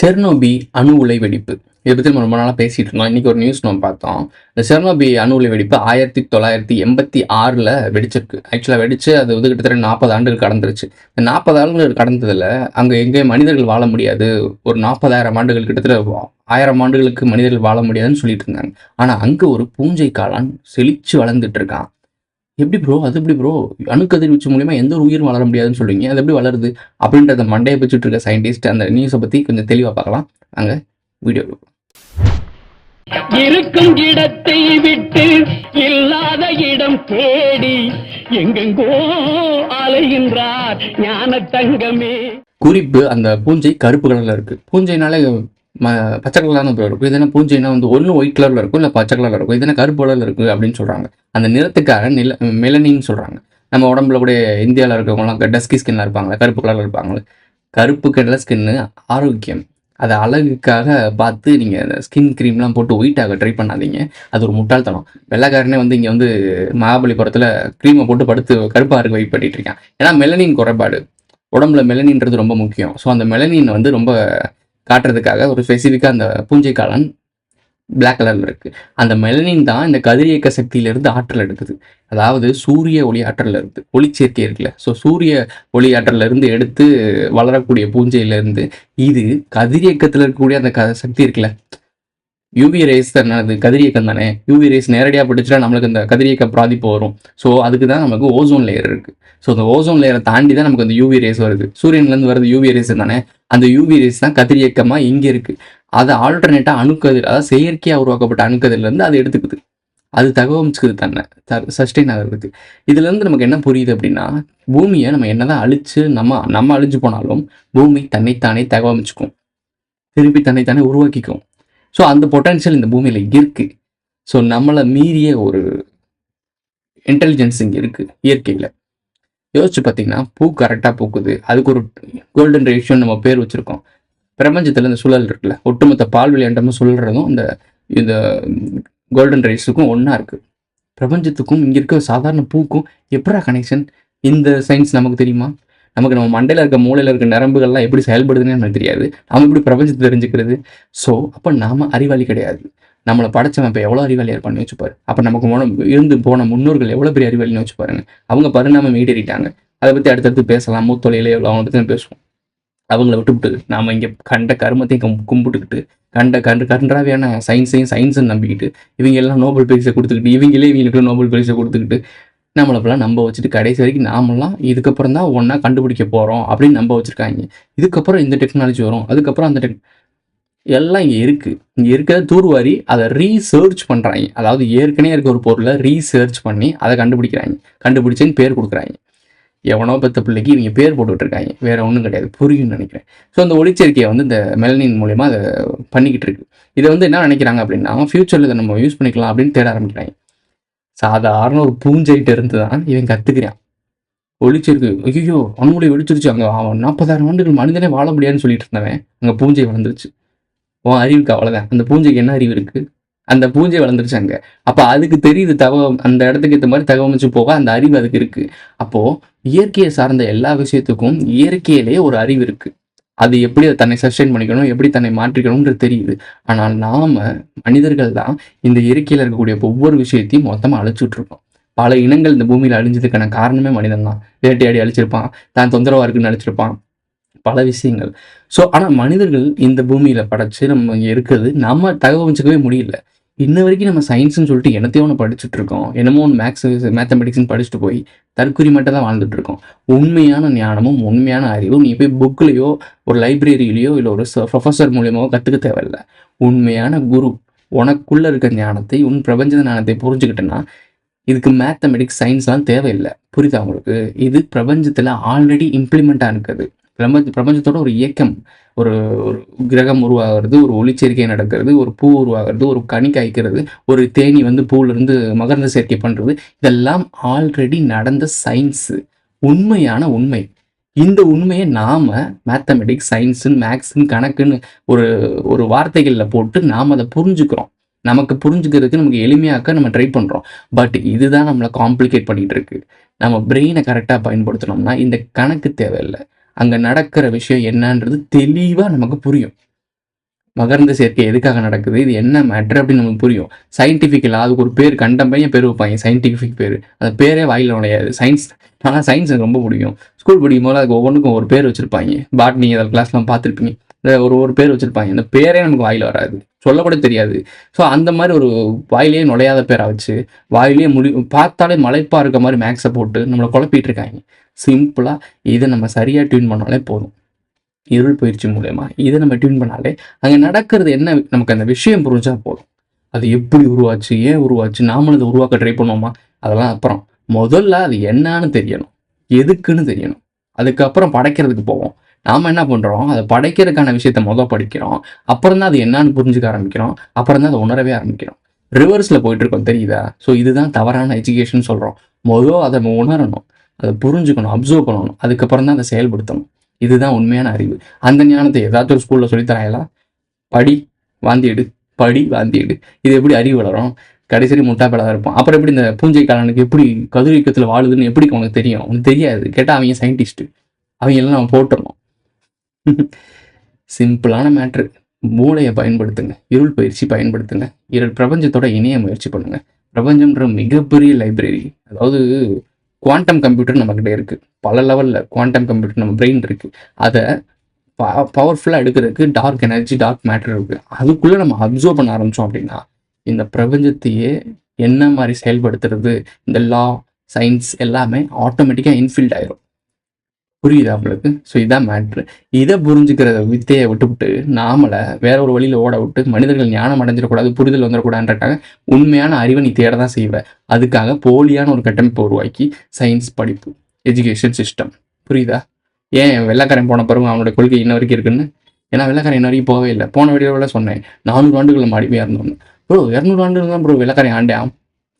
செர்னோபி அணு உலை வெடிப்பு இதை பற்றி நம்ம ரொம்ப நாளாக பேசிகிட்டு இருந்தோம். இன்றைக்கி ஒரு நியூஸ் நம்ம பார்த்தோம். இந்த செர்னோபி அணு உலை வெடிப்பு 1986 வெடிச்சிருக்கு. ஆக்சுவலாக வெடிச்சு அது வந்து கிட்டத்தட்ட 40 ஆண்டுகள் கடந்துருச்சு. இந்த 40 ஆண்டுகள் கடந்ததில் அங்கே எங்கே மனிதர்கள் வாழ முடியாது, ஒரு 40,000 ஆண்டுகள், கிட்டத்தட்ட 1000 ஆண்டுகளுக்கு மனிதர்கள் வாழ முடியாதுன்னு சொல்லிட்டு இருந்தாங்க. ஆனால் அங்கே ஒரு பூஞ்சை காளான் செழிச்சு வளர்ந்துட்டு இருக்கான். எப்படி ப்ரோ, அது எப்படி ப்ரோ, அணுக்கதிர்வீச்சு மூலியமா எந்த ஒரு உயிரும் வளர முடியாதுன்னு சொல்றீங்க, அது எப்படி வளருது அப்படின்றத மண்டையை பிச்சுட்டு இருக்க சயின்டிஸ்ட் அந்த நியூஸை பற்றி கொஞ்சம் தெளிவாக பார்க்கலாம். அங்கே வீடியோ இருக்கும் இடத்தை விட்டு இல்லாத இடம் தேடி எங்கெங்கோ அலைகின்றார் ஞான தங்கமே. குறிப்பு, அந்த பூஞ்சை கருப்பு கலர்ல இருக்கு. பூஞ்சைனாலே பச்சை கலர்லாம் போய் இருக்கும். இதெல்லாம் பூஞ்சைனா வந்து ஒன்று ஒயிட் கலர்ல இருக்கும், இல்லை பச்சை கலர்ல இருக்கும். இதெல்லாம் கருப்பு கலர்ல இருக்கு அப்படின்னு சொல்றாங்க. அந்த நிறத்துக்காக மெலனின்னு சொல்றாங்க. நம்ம உடம்புல கூட இந்தியாவில் இருக்கவங்கலாம் டஸ்கி ஸ்கின்ல இருப்பாங்க, கருப்பு கலர்ல இருப்பாங்க. கருப்பு கலர் ஸ்கின்னு ஆரோக்கியம், அதை அழகுக்காக பார்த்து நீங்கள் ஸ்கின் க்ரீம்லாம் போட்டு ஒயிட்டாக ட்ரை பண்ணாதீங்க. அது ஒரு முட்டாள்தனம். வெள்ளைக்காரனே வந்து இங்கே வந்து மகாபலிபுரத்தில் க்ரீமை போட்டு படுத்து கருப்பாக இருக்க வெயிட் பண்ணிட்டு இருக்கான். ஏன்னா மெலனின் குறைபாடு, உடம்புல மெலனின்றது ரொம்ப முக்கியம். ஸோ அந்த மெலனின் வந்து ரொம்ப காட்டுறதுக்காக ஒரு ஸ்பெசிஃபிக்காக அந்த பூஞ்சை காளான் பிளாக் கலரில் இருக்குது. அந்த மெலனின் தான் இந்த கதிரியக்க சக்தியிலேருந்து ஆற்றல் எடுக்குது. அதாவது சூரிய ஒளி ஆற்றலில் இருந்து ஒளிச்சேர்க்கை இருக்குல்ல, ஸோ சூரிய ஒளி ஆற்றலிருந்து எடுத்து வளரக்கூடிய பூஞ்சையிலேருந்து இது கதிரியக்கத்தில் இருக்கக்கூடிய அந்த சக்தி இருக்குல்ல, யூவி ரேஸ் தானே, அது கதிரியக்கம் தானே. யூவி ரேஸ் நேரடியாக படிச்சுட்டா நம்மளுக்கு அந்த கதிரியக்க பாதிப்பு வரும். ஸோ அதுக்கு தான் நமக்கு ஓசோன் லேயர் இருக்குது. ஸோ அந்த ஓசோன் லேயரை தாண்டி தான் நமக்கு அந்த யூவி ரேஸ் வருது. சூரியன்லேருந்து வருது யூவி ரேஸ் தானே. அந்த யூவி ரேஸ் தான் கதிரியக்கமாக இங்கே இருக்குது. அதை ஆல்டர்னேட்டாக அணுக்கதிர், அதாவது செயற்கையாக உருவாக்கப்பட்ட அணுக்கதிர்லேருந்து அது எடுத்துக்குது. அது தகவமிச்சுக்குது தன்னை சஸ்டெயின் ஆகிறதுக்கு. இதுலேருந்து நமக்கு என்ன புரியுது அப்படின்னா, பூமியை நம்ம என்னதான் அழிச்சு நம்ம அழிஞ்சு போனாலும் பூமி தன்னைத்தானே தகவமிச்சுக்கும், திருப்பி தன்னைத்தானே உருவாக்கிக்கும். ஸோ அந்த பொட்டன்ஷியல் இந்த பூமியில் இருக்குது. ஸோ நம்மளை மீறிய ஒரு இன்டெலிஜென்ஸ் இங்கே இருக்குது இயற்கையில். யோசிச்சு பார்த்தீங்கன்னா, பூ கரெக்டாக பூக்குது, அதுக்கு ஒரு கோல்டன் ரேஷியோன்னு நம்ம பேர் வச்சுருக்கோம். பிரபஞ்சத்தில் இந்த சுழல் இருக்குல்ல, ஒட்டுமொத்த பால் விளையாண்டமும் சுழல்றதும் இந்த கோல்டன் ரேஸுக்கும் ஒன்றா இருக்குது. பிரபஞ்சத்துக்கும் இங்கே இருக்க சாதாரண பூக்கும் எப்படா கனெக்ஷன்? இந்த சயின்ஸ் நமக்கு தெரியுமா? நம்ம மண்டையில் இருக்க மூளையில் இருக்க நரம்புகள்லாம் எப்படி செயல்படுதுன்னு நமக்கு தெரியாது. நம்ம எப்படி பிரபஞ்சத்தை தெரிஞ்சுக்கிறது? ஸோ அப்போ நாம் அறிவாளி கிடையாது. நம்மளை படைச்சவன் இப்போ எவ்வளோ அறிவாளியாக இருப்பான்னு யோசிச்சு. அப்போ நமக்கு இருந்து போன முன்னோர்கள் எவ்வளோ பெரிய அறிவாளின்னு யோசிச்சு பாருங்க. அவங்க பரிணாமம் மீடேறிட்டாங்க. அதை பற்றி அடுத்தடுத்து பேசலாம். மூத்தொலையிலே எவ்வளோ அவங்க பற்றி பேசுவோம். அவங்கள விட்டுவிட்டு நாம் இங்கே கண்ட கருமத்தையும் கும்பிட்டுக்கிட்டு கன்றாவியான சயின்ஸுன்னு நம்பிக்கிட்டு இவங்க எல்லாம் நோபல் பரிசை கொடுத்துக்கிட்டு இவங்களுக்கு நோபல் பரிசை கொடுத்துக்கிட்டு நம்மளப்பெல்லாம் நம்ப வச்சுட்டு கடைசி வரைக்கும் நாமெல்லாம் இதுக்கப்புறம் தான் ஒன்றா கண்டுபிடிக்க போகிறோம் அப்படின்னு நம்ப வச்சுருக்காங்க. இதுக்கப்புறம் இந்த டெக்னாலஜி வரும், அதுக்கப்புறம் அந்த எல்லாம் இங்கே இருக்குது. இங்கே இருக்கிறத தூர்வாரி அதை ரீசர்ச் பண்ணுறாங்க. அதாவது ஏற்கனவே இருக்க ஒரு பொருளை ரீசர்ச் பண்ணி அதை கண்டுபிடிச்சேன்னு பேர் கொடுக்குறாங்க. எவனோ பெற்ற பிள்ளைக்கு இவங்க பேர் போட்டுட்ருக்காங்க, வேறு ஒன்றும் கிடையாது. புரியும்னு நினைக்கிறேன். ஸோ அந்த ஒளிச்சேர்க்கையை வந்து இந்த மெலனின் மூலயமா அதை பண்ணிக்கிட்டு இருக்கு. இதை வந்து என்ன நினைக்கிறாங்க அப்படின்னா, ஃப்யூச்சரில் இதை நம்ம யூஸ் பண்ணிக்கலாம் அப்படின்னு தேட ஆரம்பிக்கிறாங்க. சாதாரண ஒரு பூஞ்சைட்டு இருந்து தான் இவன் கற்றுக்கிறான் ஒளிச்சேர்க்கை. ஐயோ அணுகுலை வெடிச்சிருச்சு, அங்கே அவன் 40,000 ஆண்டுகள் மனிதனே வாழ முடியாதுன்னு சொல்லிட்டு இருந்தவன் அங்கே பூஞ்சை வளர்ந்துருச்சு. உன் அறிவுக்கு அவ்வளோதான். அந்த பூஞ்சைக்கு என்ன அறிவு இருக்குது? அந்த பூஞ்சை வளர்ந்துருச்சு அங்கே. அப்போ அதுக்கு தெரியுது அந்த இடத்துக்கு ஏற்ற மாதிரி தகவமைச்சு போக அந்த அறிவு அதுக்கு இருக்குது. அப்போது இயற்கையை சார்ந்த எல்லா விஷயத்துக்கும் இயற்கையிலேயே ஒரு அறிவு இருக்குது. அது எப்படி தன்னை சஸ்டெயின் பண்ணிக்கணும், எப்படி தன்னை மாற்றிக்கணும்ன்றது தெரியுது. ஆனால் நாம் மனிதர்கள் தான் இந்த இயற்கையில் இருக்கக்கூடிய ஒவ்வொரு விஷயத்தையும் மொத்தமாக அழிச்சுட்டு இருக்கோம். பல இனங்கள் இந்த பூமியில் அழிஞ்சதுக்கான காரணமே மனிதன் தான். வேட்டையாடி அழிச்சிருப்பான், தான் தொந்தரவாக இருக்குன்னு அழிச்சிருப்பான், பல விஷயங்கள். ஸோ ஆனால் மனிதர்கள் இந்த பூமியில் படைச்சு நம்ம இங்கே இருக்கிறது நம்ம தகவமைச்சிக்கவே முடியல. இன்ன வரைக்கும் நம்ம சயின்ஸ்னு சொல்லிட்டு என்னத்தையோ ஒன்று படிச்சுட்டு இருக்கோம். என்னமோ ஒன்று மேத்தமெட்டிக்ஸ்னு படிச்சுட்டு போய் தற்கொலை மட்டும் தான் வாழ்ந்துட்டு இருக்கோம். உண்மையான ஞானமும் உண்மையான அறிவும் நீ போய் புக்லேயோ ஒரு லைப்ரரியிலையோ இல்லை ஒரு ப்ரொஃபஸர் மூலியமாவோ கற்றுக்க தேவையில்லை. உண்மையான குரு உனக்குள்ளே இருக்க ஞானத்தை, உன் பிரபஞ்ச ஞானத்தை புரிஞ்சுக்கிட்டேன்னா இதுக்கு மேத்தமெட்டிக்ஸ் சயின்ஸ்லாம் தேவையில்லை. புரியுதா உங்களுக்கு? இது பிரபஞ்சத்தில் ஆல்ரெடி இம்ப்ளிமெண்ட்டாக இருக்குது. பிரபஞ்சத்தோட ஒரு இயக்கம், ஒரு கிரகம் உருவாகிறது, ஒரு ஒளிச்சேர்க்கை நடக்கிறது, ஒரு பூ உருவாகிறது, ஒரு கனி காய்க்கிறது, ஒரு தேனி வந்து பூவிலிருந்து மகரந்த சேர்க்கை பண்ணுறது, இதெல்லாம் ஆல்ரெடி நடந்த சயின்ஸு, உண்மையான உண்மை. இந்த உண்மையை நாம் மேத்தமெட்டிக்ஸ், சயின்ஸுன்னு, மேக்ஸுன்னு, கணக்குன்னு ஒரு வார்த்தைகளில் போட்டு நாம் அதை புரிஞ்சுக்கிறோம். நமக்கு புரிஞ்சுக்கிறதுக்கு நமக்கு எளிமையாக்க நம்ம ட்ரை பண்ணுறோம். பட் இதுதான் நம்மளை காம்ப்ளிகேட் பண்ணிகிட்டு இருக்கு. நம்ம பிரெயினை கரெக்டாக பயன்படுத்தினோம்னா இந்த கணக்கு தேவையில்லை. அங்கே நடக்கிற விஷயம் என்னன்றது தெளிவாக நமக்கு புரியும். மகரந்த சேர்க்கை எதுக்காக நடக்குது, இது என்ன மேட்ரு அப்படின்னு நமக்கு புரியும். சயின்டிஃபிக்கலாக அதுக்கு ஒரு பேர் கண்டம்பையன் பேர் வைப்பாங்க, சயின்டிஃபிக் பேர். அந்த பேரே வாயில் நுழையாது. சயின்ஸ், ஆனால் சயின்ஸ் எனக்கு ரொம்ப பிடிக்கும். ஸ்கூல் படிக்கும் போது அதுக்கு ஒவ்வொன்றுக்கும் ஒரு பேர் வச்சுருப்பாங்க. பாட்னி அதில் கிளாஸ்லாம் பார்த்துருப்பீங்க. ஒரு பேர் வச்சுருப்பாங்க. இந்த பேரே நமக்கு வாயில் வராது, சொல்லக்கூட தெரியாது. ஸோ அந்த மாதிரி ஒரு வாயிலே நுழையாத பேரை வச்சு வாயிலே பார்த்தாலே மலைப்பாக இருக்க மாதிரி மேக்ஸை போட்டு நம்மளை குழப்பிட்டு இருக்காங்க. சிம்பிளாக இதை நம்ம சரியாக டியூன் பண்ணாலே போதும். இருள் பயிற்சி மூலயமா இதை நம்ம டியூன் பண்ணாலே அங்கே நடக்கிறது என்ன நமக்கு அந்த விஷயம் புரிஞ்சா போதும். அது எப்படி உருவாச்சு, ஏன் உருவாச்சு, நாமளும் அதை உருவாக்க ட்ரை பண்ணுவோமா, அதெல்லாம் அப்புறம். முதல்ல அது என்னன்னு தெரியணும், எதுக்குன்னு தெரியணும். அதுக்கப்புறம் படைக்கிறதுக்கு போவோம். நாம் என்ன பண்ணுறோம், அதை படைக்கிறதுக்கான விஷயத்த படிக்கிறோம். அப்புறம் தான் அது என்னன்னு புரிஞ்சுக்க ஆரம்பிக்கிறோம். அப்புறம் தான் அதை உணரவே ஆரம்பிக்கிறோம். ரிவர்ஸில் போயிட்டுருக்கோம், தெரியுதா? ஸோ இதுதான் தவறான எஜுகேஷன் சொல்கிறோம். அதை நம்ம உணரணும், அதை புரிஞ்சுக்கணும், அப்சர்வ் பண்ணணும். அதுக்கப்புறம் தான் அதை செயல்படுத்தணும். இதுதான் உண்மையான அறிவு. அந்த ஞானத்தை ஏதாச்சும் ஒரு ஸ்கூலில் சொல்லித்தராங்களா? படி வாந்தி எடு, படி வாந்தி எடு. இது எப்படி அறிவு வளரும்? கடைசி முட்டாப்பேடாக இருப்போம். அப்புறம் எப்படி இந்த பூஞ்சை காலனுக்கு எப்படி கதிரியக்கத்தில் வாழுதுன்னு எப்படி உனக்கு தெரியும்? உனக்கு தெரியாது. கேட்டால் அவங்க சயின்டிஸ்ட்டு, அவங்க எல்லாம் நம்ம போட்டுடணும். சிம்பிளான மேட்ரு. மூளையை பயன்படுத்துங்க, இருள் பயிற்சி பயன்படுத்துங்க, பிரபஞ்சத்தோட இணைய முயற்சி பண்ணுங்க. பிரபஞ்சம்ன்ற மிகப்பெரிய லைப்ரரி. அதாவது குவாண்டம் கம்ப்யூட்டர் நம்மக்கிட்ட இருக்குது. பல லெவலில் குவாண்டம் கம்ப்யூட்டர் நம்ம பிரெயின் இருக்குது. அதை பவர்ஃபுல்லாக எடுக்கிறதுக்கு டார்க் எனர்ஜி, டார்க் மேட்டர் இருக்குது. அதுக்குள்ளே நம்ம அப்சர்வ் பண்ண ஆரம்பித்தோம் அப்படின்னா இந்த பிரபஞ்சத்தையே என்ன மாதிரி செயல்படுத்துறது, இந்த லா, சயின்ஸ் எல்லாமே ஆட்டோமேட்டிக்காக இன்ஃபில்ட் ஆயிரும். புரியுதா உங்களுக்கு? ஸோ இதான் மேட்ரு. இதை புரிஞ்சுக்கிற வித்தையை விட்டுவிட்டு நாமளை வேற ஒரு வழியில் ஓட விட்டு மனிதர்கள் ஞானம் அடைஞ்சிடக்கூடாது, புரிதல் வந்துடக்கூடாதுன்றக்காக உண்மையான அறிவை நீ தேட தான் செய்வேன். அதுக்காக போலியான ஒரு கட்டமைப்பை உருவாக்கி சயின்ஸ் படிப்பு, எஜுகேஷன் சிஸ்டம். புரியுதா? ஏன் வெள்ளைக்காரன் போன பிறகு அவனோட கொள்கை இன்ன வரைக்கும் இருக்குன்னு? ஏன்னா வெள்ளைக்காரன் இன்ன வரைக்கும் போகவே இல்லை. போன வீடியோவில் சொன்னேன் 400 ஆண்டுகள் அடிமையாக இருந்தோம்னு. ப்ரோ 200 ஆண்டுகள் தான் ப்ரோ வெள்ளைக்காரன் ஆண்டாம்.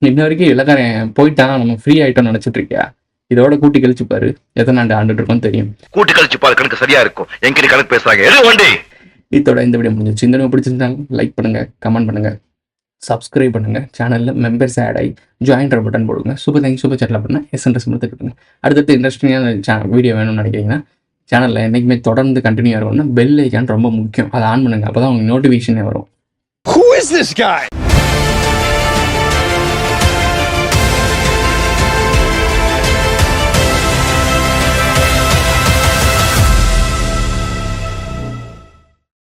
இன்ன வரைக்கும் வெள்ளைக்காரன் போயிட்டான், நம்ம ஃப்ரீ ஆகிட்டோம்னு நினச்சிட்டு இருக்கியா? இதோட கூட்டி கழிச்சு பாரு, எத்தனை ஆண்டுட்டு இருக்கோம் தெரியும். கூட்டி கழிச்சு பாரு, கணக்கு சரியா இருக்கும். எங்க கணக்கு பேசுறாங்க. இதோட இந்த வீடியோ முடிஞ்சிச்சு. இந்த வீடியோ பிடிச்சிருந்தாங்க லைக் பண்ணுங்க, கமெண்ட் பண்ணுங்க, சப்ஸ்கிரைப் பண்ணுங்க. சேனலில் மெம்பர்ஸ் ஆட் ஆகி ஜாயின்ட்ற பட்டன் போடுங்க. Super thanks. சூப்பர் சேட்டில் பண்ணால் எஸ்என்எஸ் கொடுத்துக்கிட்டுங்க. அடுத்தடுத்து இன்ட்ரெஸ்டிங்கான வீடியோ வேணும்னு நினைக்கிறீங்கன்னா சேனலில் என்றைக்குமே தொடர்ந்து கண்டினியூ ஆகணும்னா பெல் ஐக்கான் ரொம்ப முக்கியம். அதை ஆன் பண்ணுங்க, அப்போ தான் உங்களுக்கு நோட்டிஃபிகேஷனே வரும். Who is this guy?